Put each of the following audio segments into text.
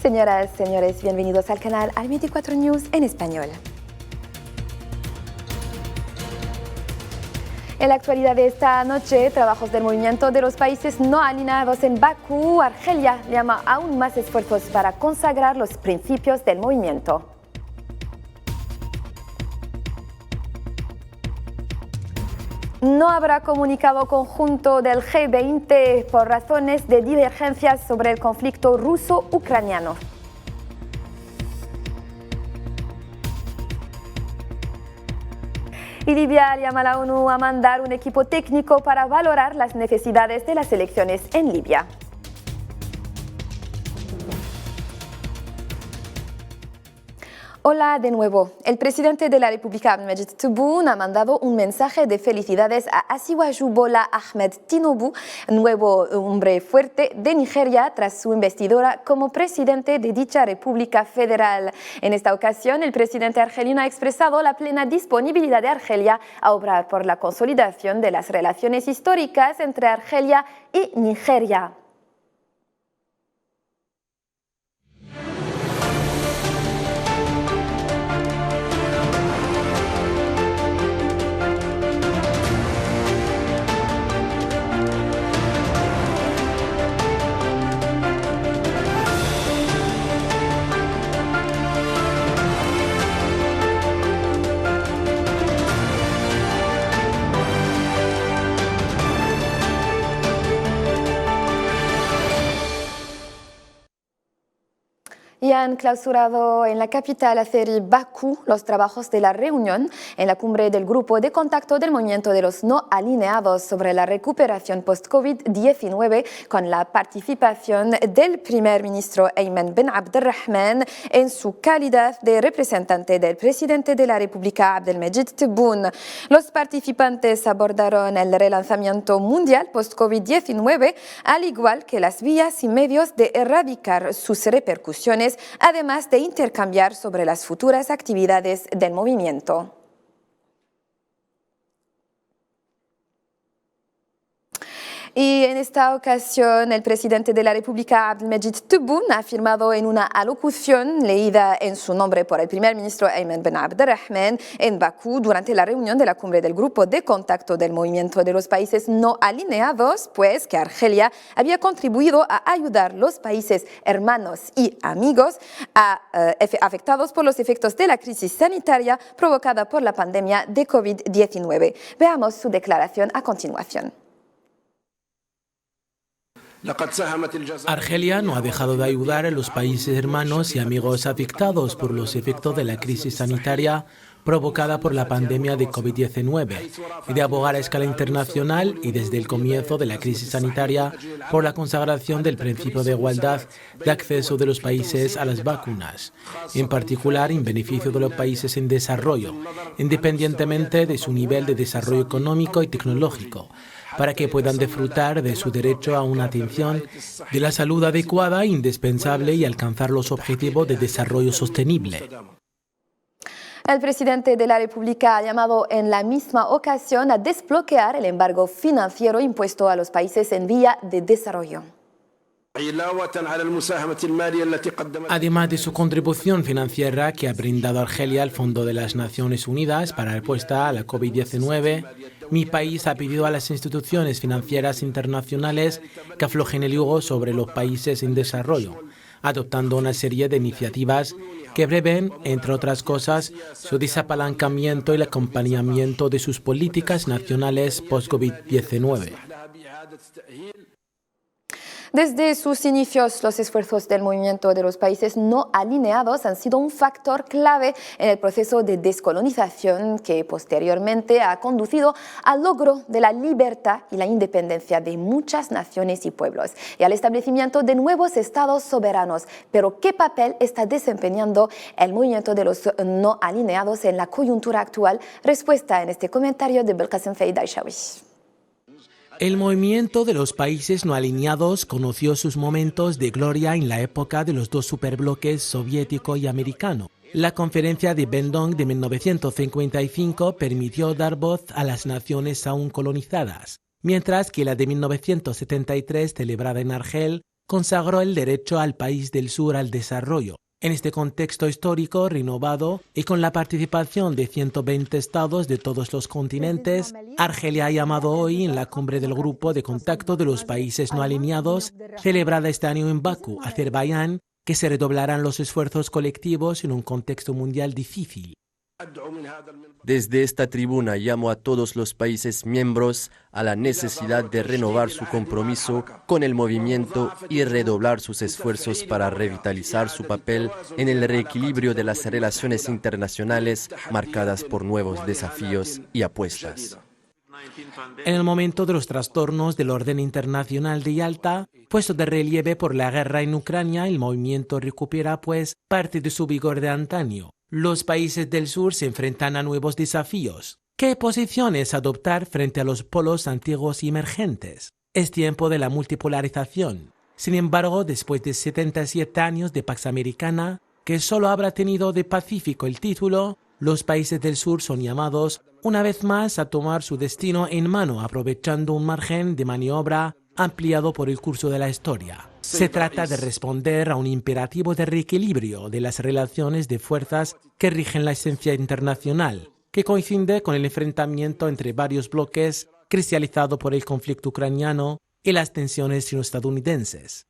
Señoras, señores, bienvenidos al canal Al24 News en español. En la actualidad de esta noche, trabajos del movimiento de los países no alineados en Bakú, Argelia, llama aún más esfuerzos para consagrar los principios del movimiento. No habrá comunicado conjunto del G20 por razones de divergencias sobre el conflicto ruso-ucraniano. Y Libia llama a la ONU a mandar un equipo técnico para valorar las necesidades de las elecciones en Libia. Hola de nuevo. El presidente de la República, Abdelmejid Tebboune, ha mandado un mensaje de felicidades a Asiwaju Bola Ahmed Tinubu, nuevo hombre fuerte de Nigeria, tras su investidura como presidente de dicha República Federal. En esta ocasión, el presidente argelino ha expresado la plena disponibilidad de Argelia a obrar por la consolidación de las relaciones históricas entre Argelia y Nigeria. Y han clausurado en la capital azerí Bakú los trabajos de la reunión en la cumbre del Grupo de Contacto del Movimiento de los No Alineados sobre la recuperación post-COVID-19, con la participación del primer ministro Ayman Ben Abdelrahman en su calidad de representante del presidente de la República, Abdelmejid Tebboune. Los participantes abordaron el relanzamiento mundial post-COVID-19, al igual que las vías y medios de erradicar sus repercusiones, además de intercambiar sobre las futuras actividades del movimiento. Y en esta ocasión, el presidente de la República, Abdelmejid Tebboune, ha afirmado en una alocución leída en su nombre por el primer ministro Ayman Ben Abdelrahman en Bakú durante la reunión de la cumbre del Grupo de Contacto del Movimiento de los Países No Alineados, pues que Argelia había contribuido a ayudar a los países hermanos y amigos afectados por los efectos de la crisis sanitaria provocada por la pandemia de COVID-19. Veamos su declaración a continuación. Argelia no ha dejado de ayudar a los países hermanos y amigos afectados por los efectos de la crisis sanitaria provocada por la pandemia de COVID-19 y de abogar a escala internacional y desde el comienzo de la crisis sanitaria por la consagración del principio de igualdad de acceso de los países a las vacunas, en particular en beneficio de los países en desarrollo, independientemente de su nivel de desarrollo económico y tecnológico, para que puedan disfrutar de su derecho a una atención de la salud adecuada e indispensable y alcanzar los objetivos de desarrollo sostenible. El presidente de la República ha llamado en la misma ocasión a desbloquear el embargo financiero impuesto a los países en vía de desarrollo. Además de su contribución financiera que ha brindado Argelia al Fondo de las Naciones Unidas para la respuesta a la COVID-19, mi país ha pedido a las instituciones financieras internacionales que aflojen el yugo sobre los países en desarrollo, adoptando una serie de iniciativas que prevén, entre otras cosas, su desapalancamiento y el acompañamiento de sus políticas nacionales post-COVID-19. Desde sus inicios, los esfuerzos del movimiento de los países no alineados han sido un factor clave en el proceso de descolonización que posteriormente ha conducido al logro de la libertad y la independencia de muchas naciones y pueblos y al establecimiento de nuevos estados soberanos. Pero, ¿qué papel está desempeñando el movimiento de los no alineados en la coyuntura actual? Respuesta en este comentario de Belkacem Feidaishawi. El movimiento de los países no alineados conoció sus momentos de gloria en la época de los dos superbloques soviético y americano. La conferencia de Bandung de 1955 permitió dar voz a las naciones aún colonizadas, mientras que la de 1973, celebrada en Argel, consagró el derecho al país del sur al desarrollo. En este contexto histórico renovado y con la participación de 120 estados de todos los continentes, Argelia ha llamado hoy en la cumbre del Grupo de Contacto de los Países No Alineados, celebrada este año en Bakú, Azerbaiyán, que se redoblarán los esfuerzos colectivos en un contexto mundial difícil. Desde esta tribuna llamo a todos los países miembros a la necesidad de renovar su compromiso con el movimiento y redoblar sus esfuerzos para revitalizar su papel en el reequilibrio de las relaciones internacionales marcadas por nuevos desafíos y apuestas. En el momento de los trastornos del orden internacional de Yalta, puesto de relieve por la guerra en Ucrania, el movimiento recupera pues parte de su vigor de antaño. Los países del sur se enfrentan a nuevos desafíos. ¿Qué posiciones adoptar frente a los polos antiguos y emergentes? Es tiempo de la multipolarización. Sin embargo, después de 77 años de Pax Americana, que solo habrá tenido de pacífico el título, los países del sur son llamados una vez más a tomar su destino en mano, aprovechando un margen de maniobra ampliado por el curso de la historia. Se trata de responder a un imperativo de reequilibrio de las relaciones de fuerzas que rigen la esencia internacional, que coincide con el enfrentamiento entre varios bloques cristalizado por el conflicto ucraniano y las tensiones sino-estadounidenses.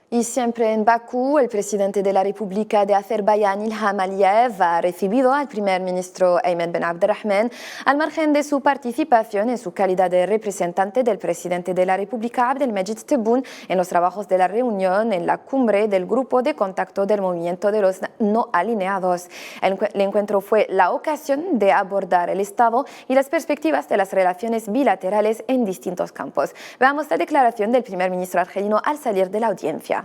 Y siempre en Bakú, el presidente de la República de Azerbaiyán, Ilham Aliyev, ha recibido al primer ministro Ayman Ben Abdelrahman, al margen de su participación en su calidad de representante del presidente de la República, Abdelmejid Tebboune, en los trabajos de la reunión en la cumbre del Grupo de Contacto del Movimiento de los No Alineados. El encuentro fue la ocasión de abordar el estado y las perspectivas de las relaciones bilaterales en distintos campos. Veamos la declaración del primer ministro argelino al salir de la audiencia.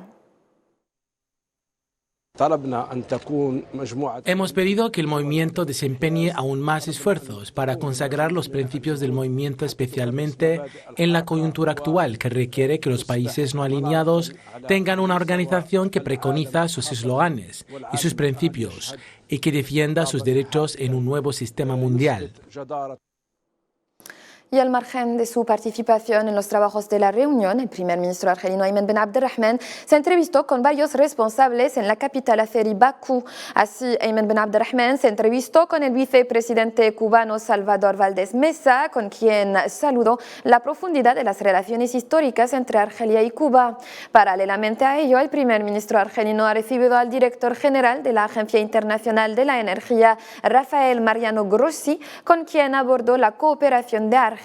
Hemos pedido que el movimiento desempeñe aún más esfuerzos para consagrar los principios del movimiento, especialmente en la coyuntura actual, que requiere que los países no alineados tengan una organización que preconiza sus esloganes y sus principios y que defienda sus derechos en un nuevo sistema mundial. Y al margen de su participación en los trabajos de la reunión, el primer ministro argelino Ayman Ben Abdelrahman se entrevistó con varios responsables en la capital azerí Bakú. Así, Ayman Ben Abdelrahman se entrevistó con el vicepresidente cubano Salvador Valdés Mesa, con quien saludó la profundidad de las relaciones históricas entre Argelia y Cuba. Paralelamente a ello, el primer ministro argelino ha recibido al director general de la Agencia Internacional de la Energía, Rafael Mariano Grossi, con quien abordó la cooperación de Argelia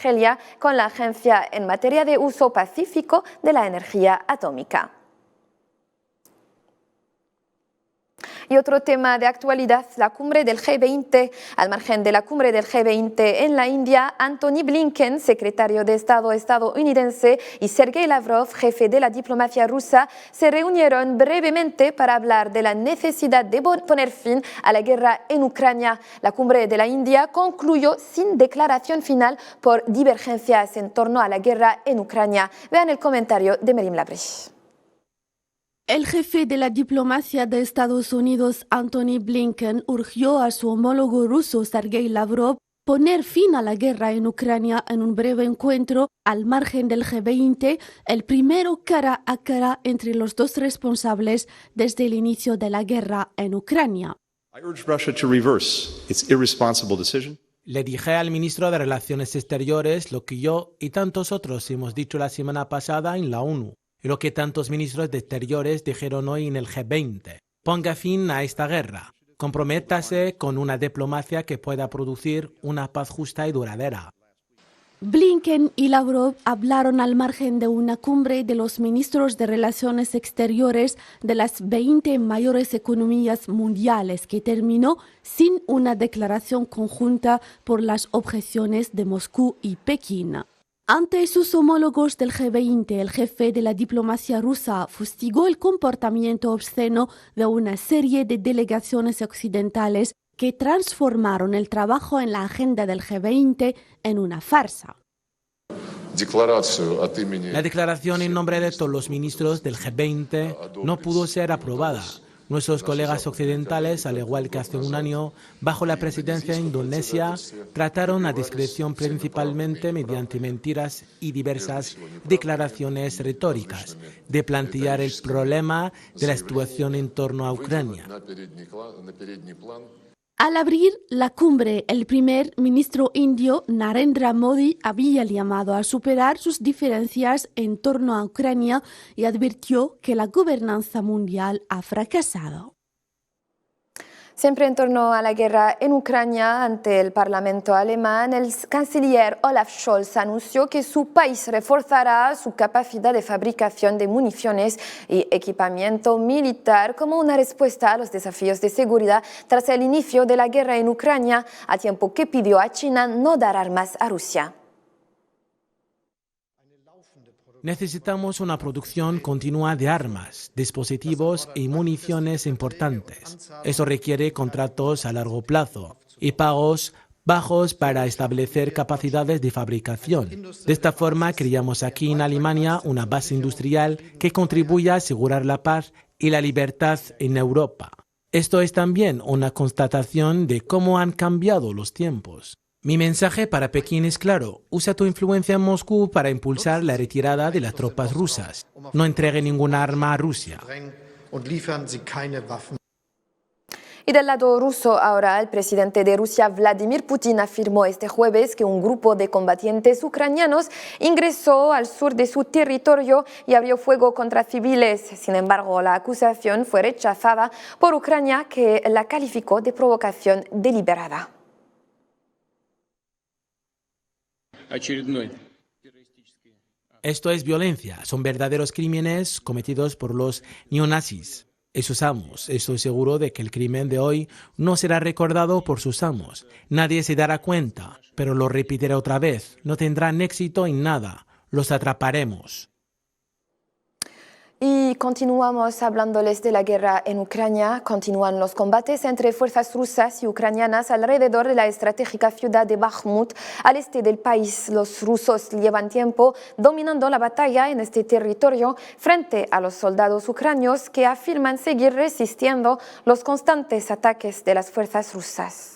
con la agencia en materia de uso pacífico de la energía atómica. Y otro tema de actualidad, la cumbre del G20. Al margen de la cumbre del G20 en la India, Antony Blinken, secretario de Estado estadounidense, y Sergei Lavrov, jefe de la diplomacia rusa, se reunieron brevemente para hablar de la necesidad de poner fin a la guerra en Ucrania. La cumbre de la India concluyó sin declaración final por divergencias en torno a la guerra en Ucrania. Vean el comentario de Merim Labrich. El jefe de la diplomacia de Estados Unidos, Antony Blinken, urgió a su homólogo ruso, Sergei Lavrov, poner fin a la guerra en Ucrania en un breve encuentro al margen del G20, el primero cara a cara entre los dos responsables desde el inicio de la guerra en Ucrania. Le dije al ministro de Relaciones Exteriores lo que yo y tantos otros hemos dicho la semana pasada en la ONU. Y lo que tantos ministros de Exteriores dijeron hoy en el G20. Ponga fin a esta guerra. Comprométase con una diplomacia que pueda producir una paz justa y duradera. Blinken y Lavrov hablaron al margen de una cumbre de los ministros de Relaciones Exteriores de las 20 mayores economías mundiales que terminó sin una declaración conjunta por las objeciones de Moscú y Pekín. Ante sus homólogos del G20, el jefe de la diplomacia rusa fustigó el comportamiento obsceno de una serie de delegaciones occidentales que transformaron el trabajo en la agenda del G20 en una farsa. La declaración en nombre de todos los ministros del G20 no pudo ser aprobada, Nuestros colegas occidentales, al igual que hace un año, bajo la presidencia indonesia, trataron a discreción principalmente mediante mentiras y diversas declaraciones retóricas de plantear el problema de la situación en torno a Ucrania. Al abrir la cumbre, el primer ministro indio Narendra Modi había llamado a superar sus diferencias en torno a Ucrania y advirtió que la gobernanza mundial ha fracasado. Siempre en torno a la guerra en Ucrania, ante el Parlamento alemán, el canciller Olaf Scholz anunció que su país reforzará su capacidad de fabricación de municiones y equipamiento militar como una respuesta a los desafíos de seguridad tras el inicio de la guerra en Ucrania, a tiempo que pidió a China no dar armas a Rusia. Necesitamos una producción continua de armas, dispositivos y municiones importantes. Eso requiere contratos a largo plazo y pagos bajos para establecer capacidades de fabricación. De esta forma, creamos aquí en Alemania una base industrial que contribuya a asegurar la paz y la libertad en Europa. Esto es también una constatación de cómo han cambiado los tiempos. Mi mensaje para Pekín es claro: usa tu influencia en Moscú para impulsar la retirada de las tropas rusas. No entregue ninguna arma a Rusia. Y del lado ruso ahora, el presidente de Rusia, Vladimir Putin, afirmó este jueves que un grupo de combatientes ucranianos ingresó al sur de su territorio y abrió fuego contra civiles. Sin embargo, la acusación fue rechazada por Ucrania, que la calificó de provocación deliberada. Esto es violencia, son verdaderos crímenes cometidos por los neonazis. Esos amos, estoy seguro de que el crimen de hoy no será recordado por sus amos. Nadie se dará cuenta, pero lo repetiré otra vez. No tendrán éxito en nada. Los atraparemos. Y continuamos hablándoles de la guerra en Ucrania. Continúan los combates entre fuerzas rusas y ucranianas alrededor de la estratégica ciudad de Bakhmut, al este del país. Los rusos llevan tiempo dominando la batalla en este territorio frente a los soldados ucranianos que afirman seguir resistiendo los constantes ataques de las fuerzas rusas.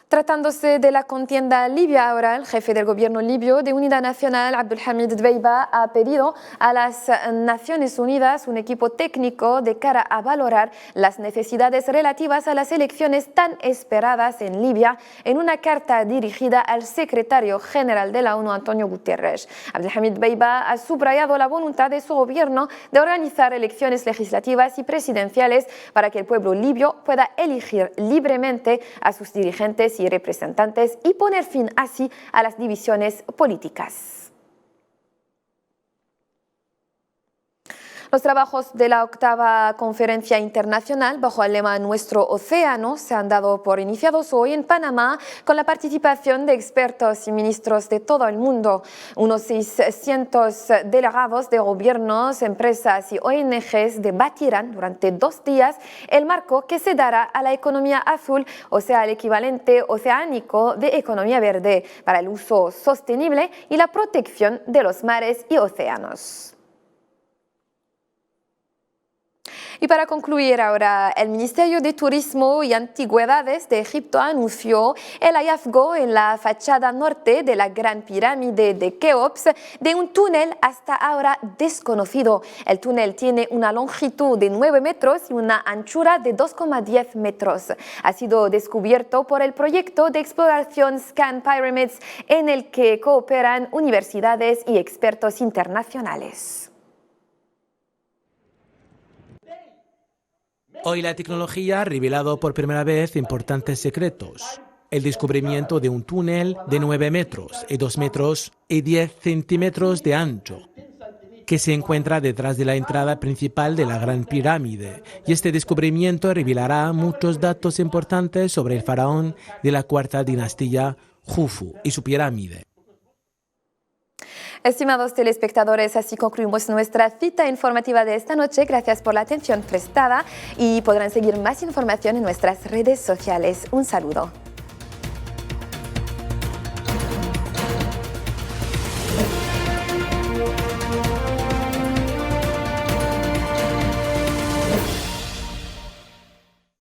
Tratándose de la contienda libia ahora, el jefe del gobierno libio de Unidad Nacional, Abdulhamid Dbeiba, ha pedido a las Naciones Unidas un equipo técnico de cara a valorar las necesidades relativas a las elecciones tan esperadas en Libia en una carta dirigida al secretario general de la ONU, Antonio Guterres. Abdulhamid Dbeiba ha subrayado la voluntad de su gobierno de organizar elecciones legislativas y presidenciales para que el pueblo libio pueda elegir libremente a sus dirigentes y representantes y poner fin así a las divisiones políticas. Los trabajos de la 8ª Conferencia Internacional bajo el lema Nuestro Océano se han dado por iniciados hoy en Panamá con la participación de expertos y ministros de todo el mundo. Unos 600 delegados de gobiernos, empresas y ONGs debatirán durante 2 días el marco que se dará a la economía azul, o sea, el equivalente oceánico de economía verde, para el uso sostenible y la protección de los mares y océanos. Y para concluir ahora, el Ministerio de Turismo y Antigüedades de Egipto anunció el hallazgo en la fachada norte de la Gran Pirámide de Keops de un túnel hasta ahora desconocido. El túnel tiene una longitud de 9 metros y una anchura de 2,10 metros. Ha sido descubierto por el proyecto de exploración Scan Pyramids, en el que cooperan universidades y expertos internacionales. Hoy la tecnología ha revelado por primera vez importantes secretos. El descubrimiento de un túnel de 9 metros y 2 metros y 10 centímetros de ancho, que se encuentra detrás de la entrada principal de la Gran Pirámide. Y este descubrimiento revelará muchos datos importantes sobre el faraón de la 4ª dinastía, Jufu, y su pirámide. Estimados telespectadores, así concluimos nuestra cita informativa de esta noche. Gracias por la atención prestada y podrán seguir más información en nuestras redes sociales. Un saludo.